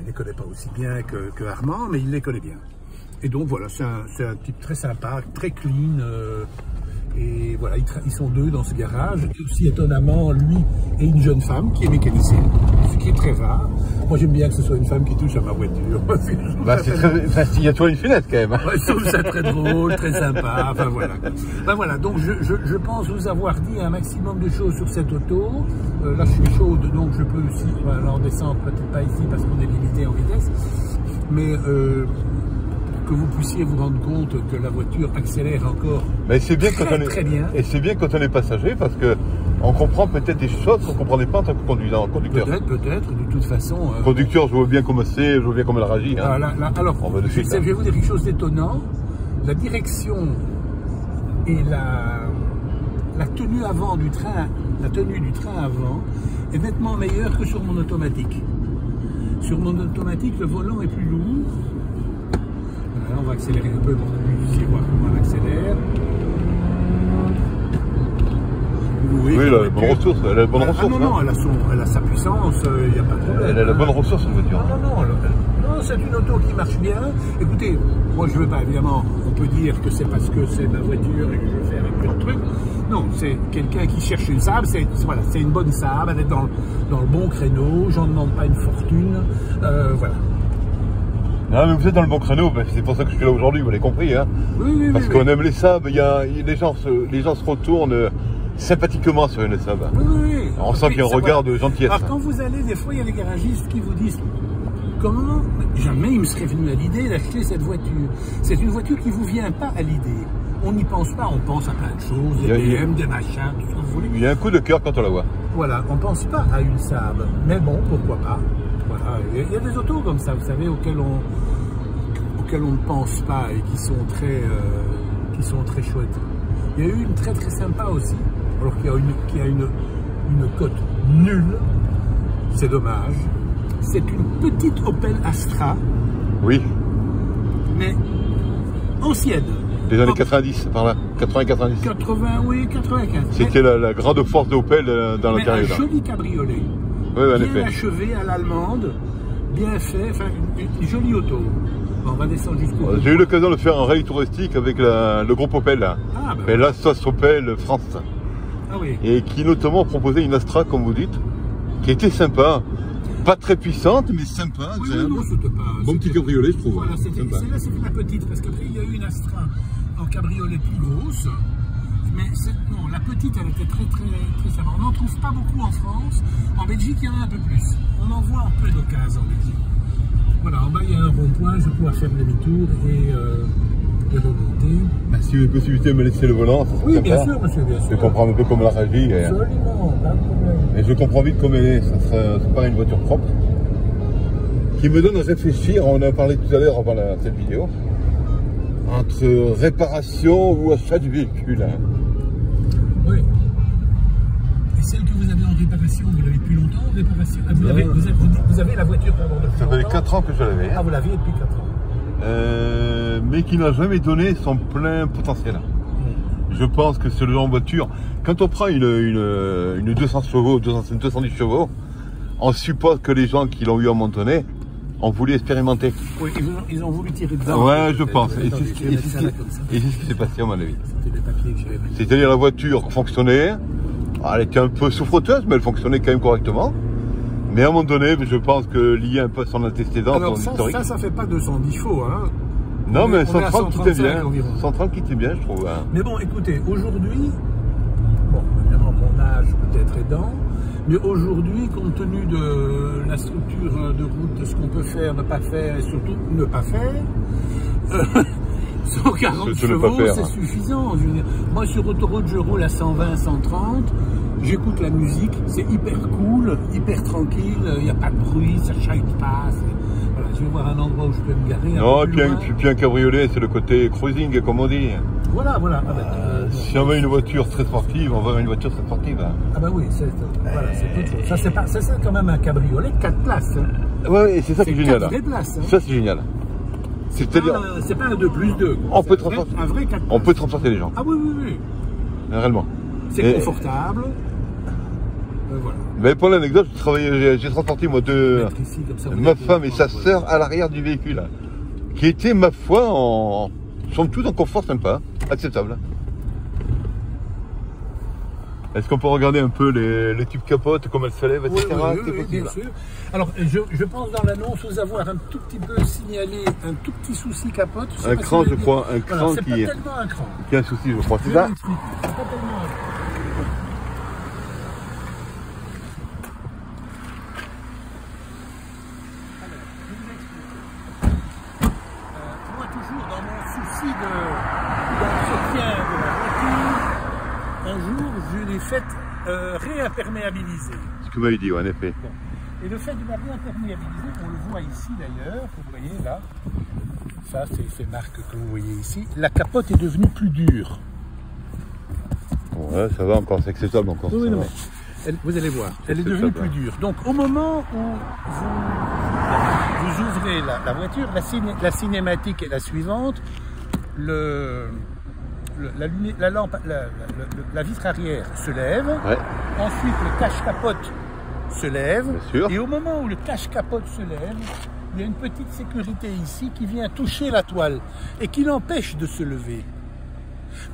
les connaît pas aussi bien que Armand, mais il les connaît bien. Et donc voilà, c'est un type très sympa, très clean. Et voilà, ils sont deux dans ce garage. Et aussi étonnamment, lui et une jeune femme qui est mécanicienne, ce qui est très rare. Moi j'aime bien que ce soit une femme qui touche à ma voiture. Il y a toujours une fenêtre quand même. Ouais, je trouve ça très drôle, très sympa. Enfin voilà. Ben voilà, donc je pense vous avoir dit un maximum de choses sur cette auto. Là je suis chaude, donc je peux aussi alors descendre, peut-être pas ici parce qu'on est limité en vitesse. Mais que vous puissiez vous rendre compte que la voiture accélère encore. Mais c'est bien très bien. Et c'est bien quand on est passager parce que on comprend peut-être des choses qu'on ne comprenait pas en tant que conducteur. Peut-être, de toute façon. Conducteur, je vois bien comment c'est, je vois bien comment elle réagit. Hein. Alors, je vais vous dire quelque chose d'étonnant. La direction et la tenue avant du train, la tenue du train avant est nettement meilleure que sur mon automatique. Sur mon automatique, le volant est plus lourd. Voilà, on va accélérer un peu pour que vous puissiez voir comment elle accélère. Oui, elle a la bonne ressource. Elle a la bonne ressource. Non, elle a sa puissance, il n'y a pas de problème. Elle a la bonne ressource, je veux dire. Non, c'est une auto qui marche bien. Écoutez, moi je ne veux pas, évidemment, on peut dire que c'est parce que c'est ma voiture et que je veux faire un peu de trucs. Non, c'est quelqu'un qui cherche une Saab, c'est une bonne Saab, elle est dans le bon créneau, j'en demande pas une fortune, voilà. Non, mais vous êtes dans le bon créneau, c'est pour ça que je suis là aujourd'hui, vous l'avez compris. Hein. Oui. Parce qu'on aime les Saab, les gens se retournent sympathiquement sur une Saab. Oui. On sent qu'il y a un regard de gentillesse. Alors quand vous allez, des fois, il y a les garagistes qui vous disent comment jamais il me serait venu à l'idée d'acheter cette voiture. C'est une voiture qui ne vous vient pas à l'idée. On n'y pense pas, on pense à plein de choses, des BM, des machins, tout ce que vous voulez. Il y a un coup de cœur quand on la voit. Voilà, on ne pense pas à une Saab. Mais bon, pourquoi pas. Voilà. Il y a des autos comme ça, vous savez, auxquelles on ne pense pas et qui sont très chouettes. Il y a eu une très sympa aussi, alors qui a une cote nulle. C'est dommage. C'est une petite Opel Astra. Oui. Mais ancienne. Des années 90, par là. 80-90. 80, oui, 95. C'était la grande force d'Opel dans l'intérieur. Un joli cabriolet. Oui, en effet. Bien achevé à l'allemande, bien fait, enfin une jolie auto. Bon, on va descendre jusqu'au bout. J'ai eu l'occasion de faire un rail touristique avec le groupe Opel. La sauce Opel France. Ah oui. Et qui notamment proposait une Astra, comme vous dites, qui était sympa. Pas très puissante, mais sympa. Oui, non, c'était pas... Bon petit cabriolet, je trouve. Voilà, celle-là, c'était la petite, parce qu'après, il y a eu une Astra en cabriolet plus grosse. Mais non, la petite, elle était très sympa. On n'en trouve pas beaucoup en France. En Belgique, il y en a un peu plus. On en voit un peu d'occasion en Belgique. Voilà, en bas, il y a un rond-point. Je vais pouvoir faire demi-tour et remonter. Si vous avez la possibilité de me laisser le volant, ça serait oui, sympa. bien sûr, monsieur, bien sûr. Je comprends un peu comment elle réagit. Absolument, pas de problème. Et je comprends vite comment elle est. C'est pas une voiture propre. Qui me donne à réfléchir, on en a parlé tout à l'heure avant cette vidéo, entre réparation ou achat du véhicule. Hein. Oui. Et celle que vous avez en réparation, vous l'avez depuis longtemps en réparation? Vous avez la voiture pendant depuis longtemps? Ça fait 4 ans que je l'avais. Ah, vous l'aviez depuis 4 ans. Mais qui n'a jamais donné son plein potentiel. Je pense que c'est le genre de voiture. Quand on prend une 200 chevaux, 210 chevaux, on suppose que les gens qui l'ont eu à un moment donné ont voulu expérimenter. Oui, ils ont voulu tirer dedans. Ouais, je pense. Et c'est ce qui s'est passé à mon avis. C'était des papiers que j'avais mis. C'est-à-dire la voiture fonctionnait, elle était un peu souffreteuse, mais elle fonctionnait quand même correctement. Mais à un moment donné, je pense que lié un peu à son antécédent, alors son historique. Ça fait pas 210 chevaux, hein. Non, mais 130 qui était bien. 130 qui était bien, je trouve. Hein. Mais bon, écoutez, aujourd'hui, bon, évidemment, mon âge peut-être aidant, mais aujourd'hui, compte tenu de la structure de route, de ce qu'on peut faire, ne pas faire, et surtout ne pas faire, 140 chevaux, c'est suffisant. Je veux dire, moi, sur autoroute, je roule à 120, 130, j'écoute la musique, c'est hyper cool, hyper tranquille, il n'y a pas de bruit, ça chaille pas. Voilà, je vais voir un endroit où je peux me garer. Non, et puis un cabriolet, c'est le côté cruising, comme on dit. Voilà. Si on veut une voiture très sportive, on veut une voiture très sportive. Hein. Ah bah oui, c'est tout. Ça, c'est quand même un cabriolet 4 places. Hein. Oui, c'est ça qui est génial. Places, hein. Ça, c'est génial. C'est pas un 2+2. On peut transporter. Un vrai 4 places. On peut transporter les gens. Ah oui. Réellement. C'est confortable. Voilà. Mais pour l'anecdote, j'ai transporté moi Ici, comme ça, ma femme et sa sœur à l'arrière du véhicule, qui était, ma foi, somme toute en confort sympa, acceptable. Est-ce qu'on peut regarder un peu les tubes capotes, comment elles se lèvent, etc. Oui, bien sûr. Alors, je pense dans l'annonce vous avoir un tout petit peu signalé un tout petit souci capote. Un cran, je crois, un cran qui est... C'est pas tellement un cran. Qui a un souci, je crois, c'est ça? C'est pas tellement un cran. Moi, toujours dans mon souci d'entretien de la voiture, un jour, je l'ai faite réimperméabiliser. Ce que vous m'avez dit, en effet. Bon. Et le fait de la réimperméabiliser, on le voit ici d'ailleurs, vous voyez là, ça c'est ces marques que vous voyez ici, la capote est devenue plus dure. Ouais, ça va encore, c'est acceptable encore. Oui, non, vous allez voir, elle est devenue plus dure. Donc au moment où vous ouvrez la voiture, la cinématique est la suivante, la vitre arrière se lève, ouais. Ensuite le cache-capote se lève, et au moment où le cache-capote se lève, il y a une petite sécurité ici qui vient toucher la toile et qui l'empêche de se lever.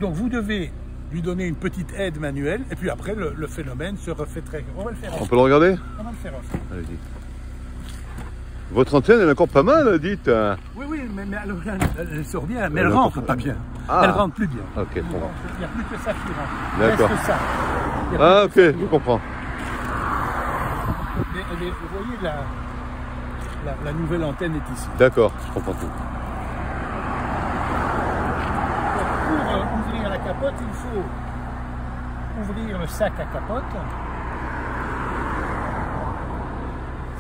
Donc vous devez lui donner une petite aide manuelle et puis après le phénomène se refait très... On va le faire ensemble. On peut le regarder? On va le faire ensemble. Allez-y. Votre antenne, elle est encore pas mal, dites. Oui, mais elle sort bien, mais elle rentre pas bien. Ah. Elle rentre plus bien. Ok, bon. Il n'y a plus que ça qui rentre. D'accord. Reste ça. Ah, ok, je comprends. Vous voyez, la nouvelle antenne est ici. D'accord, je comprends tout. Pour ouvrir la capote, il faut ouvrir le sac à capote.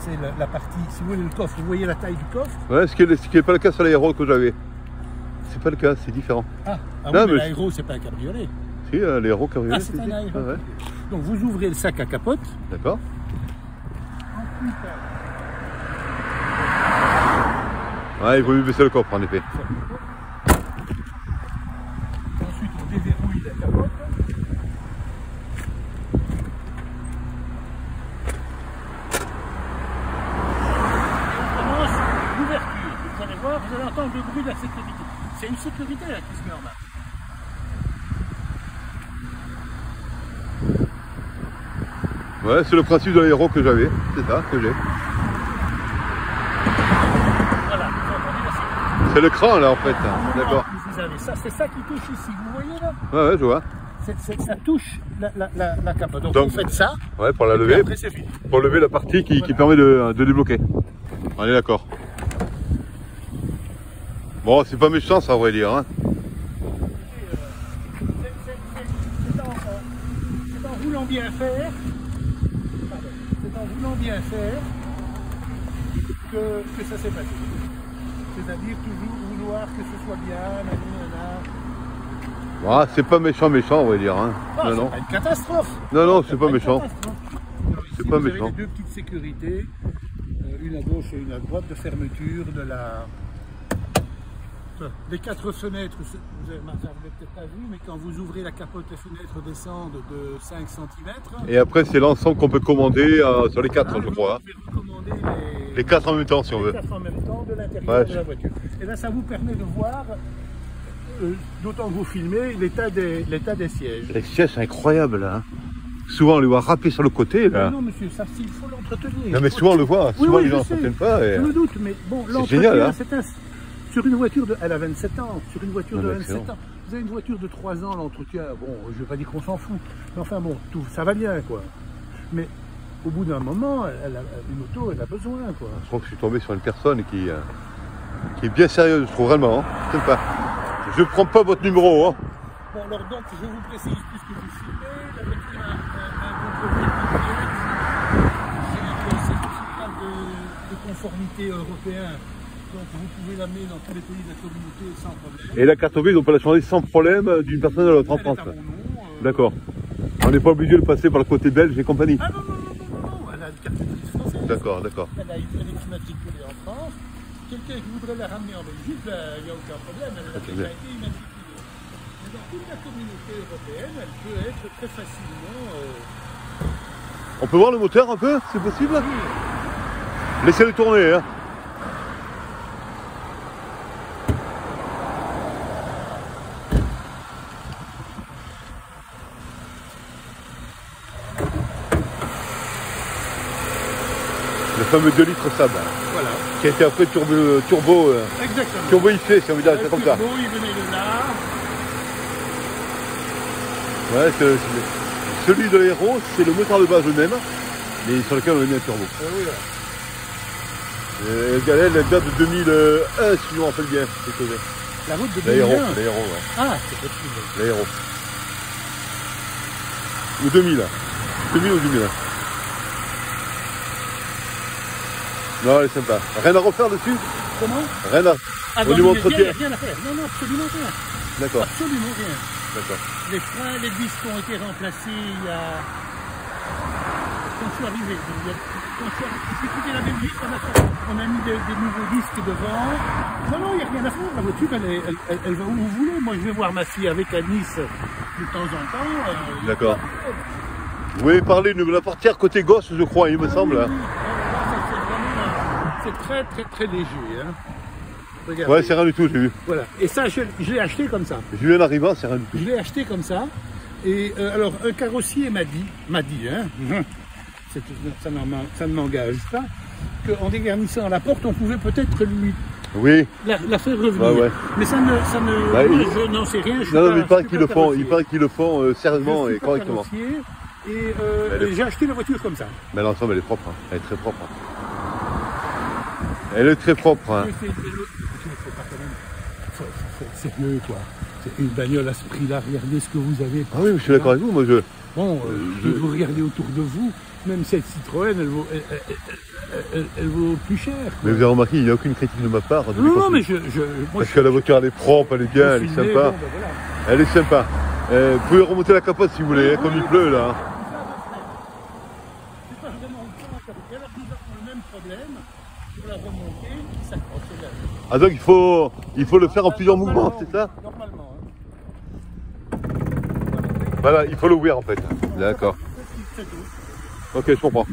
C'est la partie, si vous voulez, le coffre. Vous voyez la taille du coffre? Ouais, ce qui n'est pas le cas sur l'aéro que j'avais. C'est pas le cas, c'est différent. Ah non, oui, mais l'aéro, c'est pas un cabriolet. Si, l'aéro cabriolet. Ah, c'est un aéro. Ah, ouais. Donc vous ouvrez le sac à capote. D'accord. Ensuite, ouais, il vaut mieux baisser le coffre, en effet. Ensuite, on déverrouille la capote. L'ouverture, vous allez voir, vous allez entendre le bruit de la sécurité. C'est une sécurité là qui se met en marche. Ouais, c'est le principe de l'aéro que j'avais, c'est ça que j'ai. Voilà, vous entendez la sécurité. C'est le cran là en fait, d'accord. Vous avez ça, c'est ça qui touche ici, vous voyez là? Ouais, je vois. Ça touche la capote. Donc vous faites ça. Ouais, pour la lever. Après c'est fini. Pour lever la partie qui permet de débloquer. On est d'accord. Bon, c'est pas méchant ça, à vrai dire. Hein. C'est en voulant bien faire. C'est en voulant bien faire que ça s'est passé. C'est-à-dire toujours vouloir que ce soit bien, Ah, c'est pas méchant, on va dire. Hein. Non, non. C'est pas une catastrophe. Non, c'est pas méchant. C'est pas méchant. Vous avez les deux petites sécurités, une à gauche et une à droite, de fermeture de la... Les quatre fenêtres, vous n'avez peut-être pas vu, mais quand vous ouvrez la capote, les fenêtres descendent de 5 cm. Et après, c'est l'ensemble qu'on peut commander sur les quatre, je crois. Vous pouvez recommander les quatre en même temps, si on veut. Les quatre en même temps de l'intérieur de la voiture. Et là, ça vous permet de voir, d'autant que vous filmez, l'état des sièges. Les sièges, c'est incroyable, là. Souvent, on les voit râper sur le côté, là. Non, monsieur, ça, il faut l'entretenir. Non, mais souvent, on le voit. Souvent, les gens n'entretiennent pas. Et... Je me doute, mais bon, l'entretien, c'est un... Sur une voiture elle a 27 ans, sur une voiture de 27 ans. Vous avez une voiture de 3 ans, l'entretien, bon, je ne vais pas dire qu'on s'en fout, mais enfin bon, ça va bien, quoi. Mais au bout d'un moment, une auto, elle a besoin, quoi. Je crois que je suis tombé sur une personne qui est bien sérieuse, je trouve, vraiment. Hein. Sympa. Je ne prends pas votre numéro, hein. Bon, alors donc, je vous précise, puisque vous filmez, la voiture a un contrôle c'est un certificat de conformité européen. Donc vous pouvez l'amener dans tous les pays de la communauté sans problème. Et la carte grise, on peut la changer sans problème d'une personne à l'autre en France. D'accord. On n'est pas obligé de passer par le côté belge et compagnie. Ah non, elle a une carte grise française. D'accord. Elle est immatriculée en France. Quelqu'un qui voudrait la ramener en Belgique, il n'y a aucun problème. Elle a déjà été immatriculée. Mais dans toute la communauté européenne, elle peut être très facilement... On peut voir le moteur un peu, c'est possible? Laissez-le tourner. Hein. Le fameux 2 litres sable. Voilà. Qui a été après turboïfié, si on veut dire, c'est comme ça. Turbo, il venait de là. Ouais, celui de l'Héros, c'est le moteur de base même, mais sur lequel on a mis un turbo. Oui, la galère, elle date de 2001, si je me rappelle bien. La route de 2001. L'Héros, ouais. Ah, c'est possible. L'Héros. Ou 2000. 2000 ou 2001. Non, elle est sympa. Rien à refaire dessus? Comment? Rien à... Ah, au niveau entretien. Rien à faire. Non, absolument rien. D'accord. Absolument rien. D'accord. Les freins, les disques ont été remplacés il y a... Quand je suis arrivé, j'ai quitté la Belgique, on a mis des nouveaux disques devant. Non, il n'y a rien à faire. La voiture, elle va où vous voulez. Moi, je vais voir ma fille avec à Nice de temps en temps. D'accord. Vous pouvez parler de la portière côté gauche, je crois, il me semble. Oui. C'est très très très léger. Hein. Regardez. Ouais, c'est rien du tout, j'ai vu. Voilà. Et ça, je l'ai acheté comme ça. J'ai vu en arrivant, c'est rien du tout. Je l'ai acheté comme ça. Et alors, un carrossier m'a dit, hein, ça ne m'engage pas, qu'en dégarnissant la porte, on pouvait peut-être lui la faire revenir. Ouais. Mais ça ne Bah, je n'en sais rien. Non, mais il paraît qu'ils le font. Il paraît qu'ils le font sérieusement et correctement. Et j'ai acheté la voiture comme ça. Mais l'ensemble, elle est propre. Hein. Elle est très propre. Hein. Elle est très propre. Hein. C'est sérieux, quoi. C'est une bagnole à ce prix-là. Regardez ce que vous avez. Ah oui, je suis d'accord avec vous. Moi, Bon, vous regardez autour de vous, même cette Citroën, elle vaut plus cher. Quoi. Mais vous avez remarqué, il n'y a aucune critique de ma part. Non, mais parce que la voiture, elle est propre, elle est bien, elle est sympa. Bon, ben voilà. Elle est sympa. Vous pouvez remonter la capote si vous voulez, hein, comme il pleut là. C'est pas vraiment le cas. Et alors, nous avons le même problème pour la remontée qui s'accroche. Ah, donc il faut le faire en plusieurs mouvements, c'est ça? Normalement. Hein. Voilà, il faut l'ouvrir en fait. D'accord. Ok, je comprends.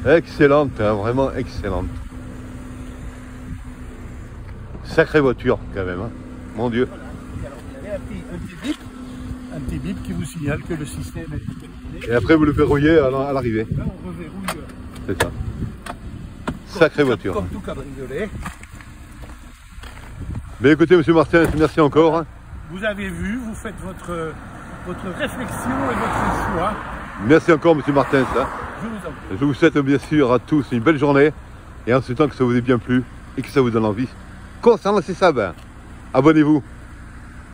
Excellente, hein, vraiment excellente. Sacrée voiture quand même, hein. Mon Dieu. Voilà. Alors, il y avait un petit bip qui vous signale que le système est terminé. Et après vous le verrouillez à l'arrivée. Là, on reverrouille. C'est ça. Sacrée voiture. Comme tout cabriolet. Mais écoutez, monsieur Martin, merci encore. Hein. Vous avez vu, vous faites votre réflexion et votre choix. Merci encore, monsieur Martin. Ça. Je vous souhaite bien sûr à tous une belle journée. Et en souhaitant que ça vous ait bien plu et que ça vous donne envie. Concernant ces sables, abonnez-vous.